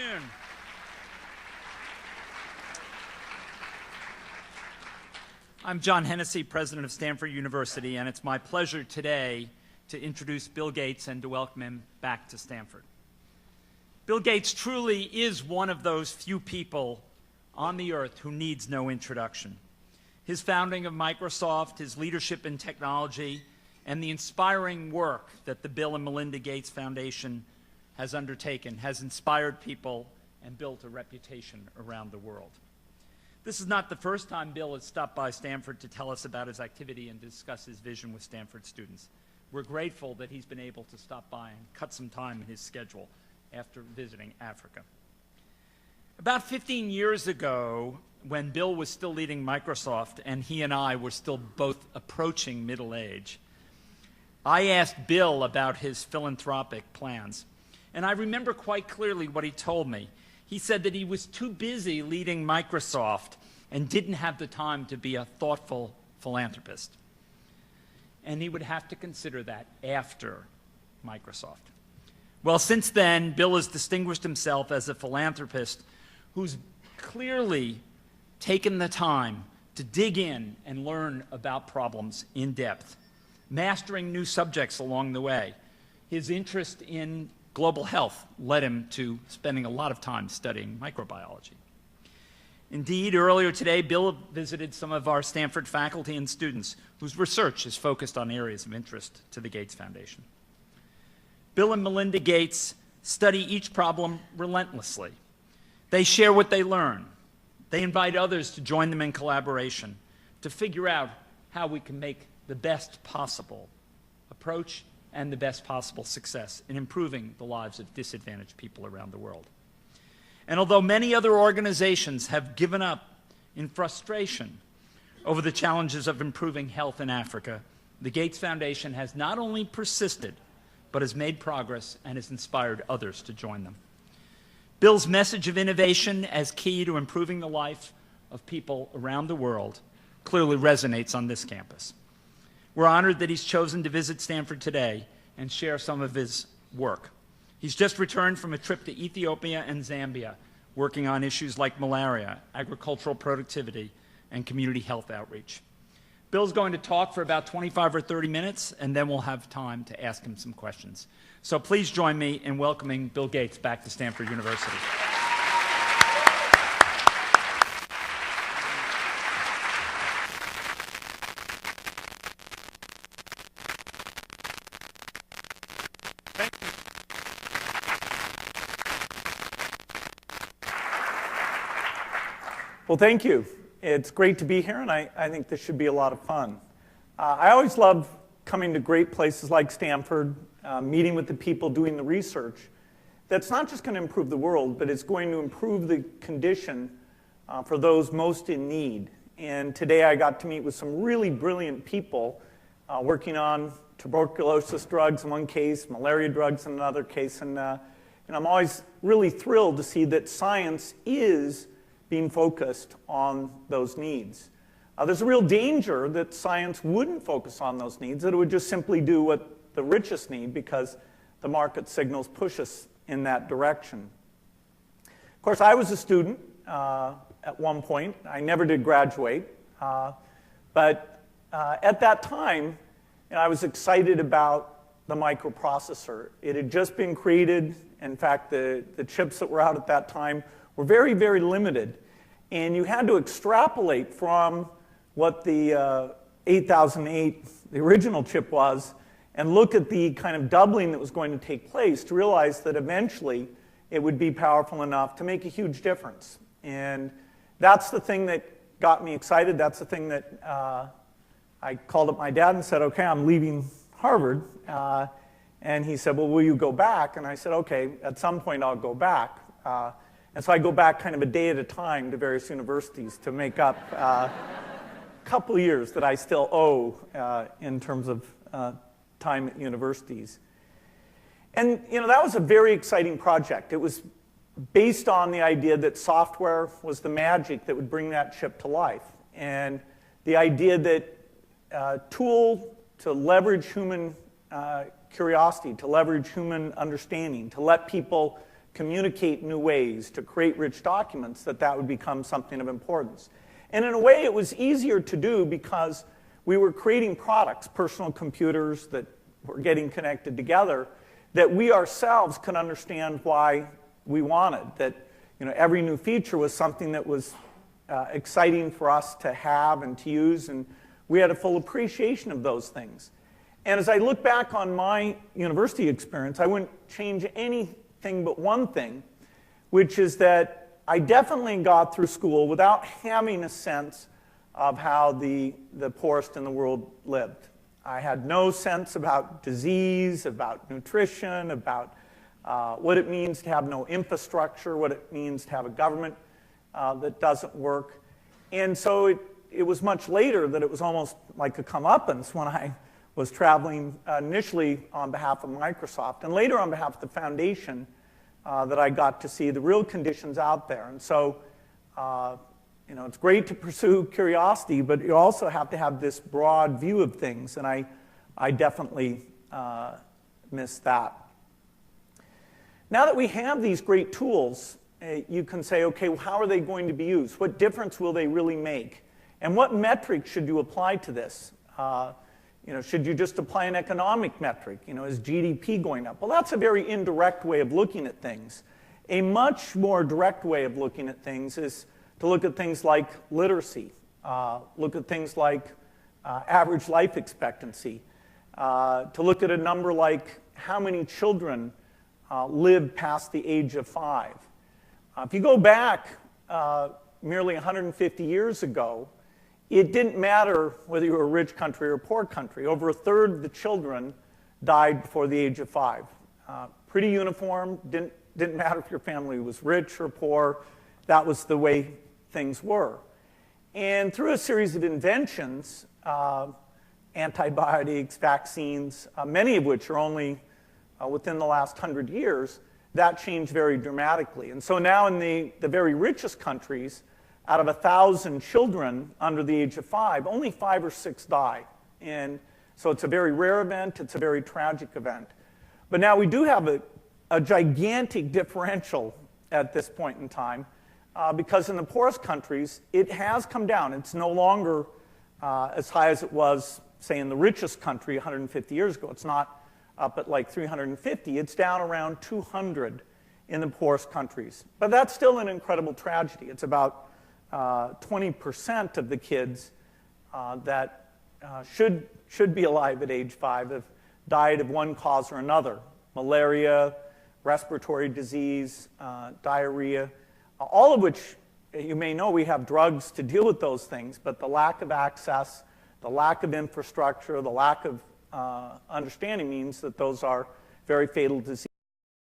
afternoon. I'm John Hennessy, president of Stanford University, and it's my pleasure today to introduce Bill Gates and to welcome him back to Stanford. Bill Gates truly is one of those few people on the earth who needs no introduction. His founding of Microsoft, his leadership in technology, and the inspiring work that the Bill and Melinda Gates Foundation has undertaken has inspired people and built a reputation around the world. This is not the first time Bill has stopped by Stanford to tell us about his activity and discuss his vision with Stanford students. We're grateful that he's been able to stop by and cut some time in his schedule after visiting Africa. About 15 years ago, when Bill was still leading Microsoft and he and I were still both approaching middle age, I asked Bill about his philanthropic plans. And I remember quite clearly what he told me. He said that he was too busy leading Microsoft and didn't have the time to be a thoughtful philanthropist. And he would have to consider that after Microsoft. Well, since then, Bill has distinguished himself as a philanthropist who's clearly taken the time to dig in and learn about problems in depth, mastering new subjects along the way. His interest in global health led him to spending a lot of time studying microbiology. Indeed, earlier today, Bill visited some of our Stanford faculty and students whose research is focused on areas of interest to the Gates Foundation. Bill and Melinda Gates study each problem relentlessly. They share what they learn. They invite others to join them in collaboration to figure out how we can make the best possible approach and the best possible success in improving the lives of disadvantaged people around the world. And although many other organizations have given up in frustration over the challenges of improving health in Africa, the Gates Foundation has not only persisted, but has made progress and has inspired others to join them. Bill's message of innovation as key to improving the life of people around the world clearly resonates on this campus. We're honored that he's chosen to visit Stanford today and share some of his work. He's just returned from a trip to Ethiopia and Zambia, working on issues like malaria, agricultural productivity, and community health outreach. Bill's going to talk for about 25 or 30 minutes, and then we'll have time to ask him some questions. So please join me in welcoming Bill Gates back to Stanford University. Well, thank you. It's great to be here, and I think this should be a lot of fun. I always love coming to great places like Stanford, meeting with the people doing the research. That's not just going to improve the world, but it's going to improve the condition for those most in need. And today I got to meet with some really brilliant people working on tuberculosis drugs in one case, malaria drugs in another case, and I'm always really thrilled to see that science is being focused on those needs. There's a real danger that science wouldn't focus on those needs, that it would just simply do what the richest need because the market signals push us in that direction. Of course, I was a student at one point. I never did graduate. But at that time, I was excited about the microprocessor. It had just been created. In fact, the chips that were out at that time were very, very limited. And you had to extrapolate from what the 8008, the original chip was, and look at the kind of doubling that was going to take place to realize that eventually it would be powerful enough to make a huge difference. And that's the thing that got me excited. That's the thing that I called up my dad and said, okay, I'm leaving Harvard. And he said, well, will you go back? And I said, okay, at some point I'll go back. And so I go back kind of a day at a time to various universities to make up a couple of years that I still owe in terms of time at universities. And that was a very exciting project. It was based on the idea that software was the magic that would bring that chip to life. And the idea that tool to leverage human curiosity, to leverage human understanding, to let people communicate new ways, to create rich documents, that would become something of importance. And in a way, it was easier to do because we were creating products, personal computers that were getting connected together, that we ourselves could understand why we wanted, that every new feature was something that was exciting for us to have and to use, and we had a full appreciation of those things. And as I look back on my university experience, I wouldn't change anything but one thing, which is that I definitely got through school without having a sense of how the poorest in the world lived. I had no sense about disease, about nutrition, about what it means to have no infrastructure, what it means to have a government that doesn't work. And so it was much later that it was almost like a comeuppance when I was traveling initially on behalf of Microsoft and later on behalf of the foundation that I got to see the real conditions out there. And so it's great to pursue curiosity, but you also have to have this broad view of things, and I definitely miss that. Now that we have these great tools, you can say, okay, well, how are they going to be used? What difference will they really make? And what metric should you apply to this? Should you just apply an economic metric? Is GDP going up? Well, that's a very indirect way of looking at things. A much more direct way of looking at things is to look at things like literacy, look at things like average life expectancy, to look at a number like how many children live past the age of 5. If you go back merely 150 years ago, it didn't matter whether you were a rich country or a poor country. Over a third of the children died before the age of 5. Pretty uniform, didn't matter if your family was rich or poor. That was the way things were. And through a series of inventions, antibiotics, vaccines, many of which are only within the last 100 years, that changed very dramatically. And so now in the very richest countries, out of 1,000 children under the age of 5, only 5 or 6 die. And so it's a very rare event, it's a very tragic event. But now we do have a gigantic differential at this point in time, because in the poorest countries, it has come down. It's no longer as high as it was, say, in the richest country 150 years ago. It's not up at like 350. It's down around 200 in the poorest countries. But that's still an incredible tragedy. It's about 20% of the kids that should be alive at age 5 have died of one cause or another: malaria, respiratory disease, diarrhea, all of which, you may know, we have drugs to deal with those things, but the lack of access, the lack of infrastructure, the lack of understanding means that those are very fatal diseases.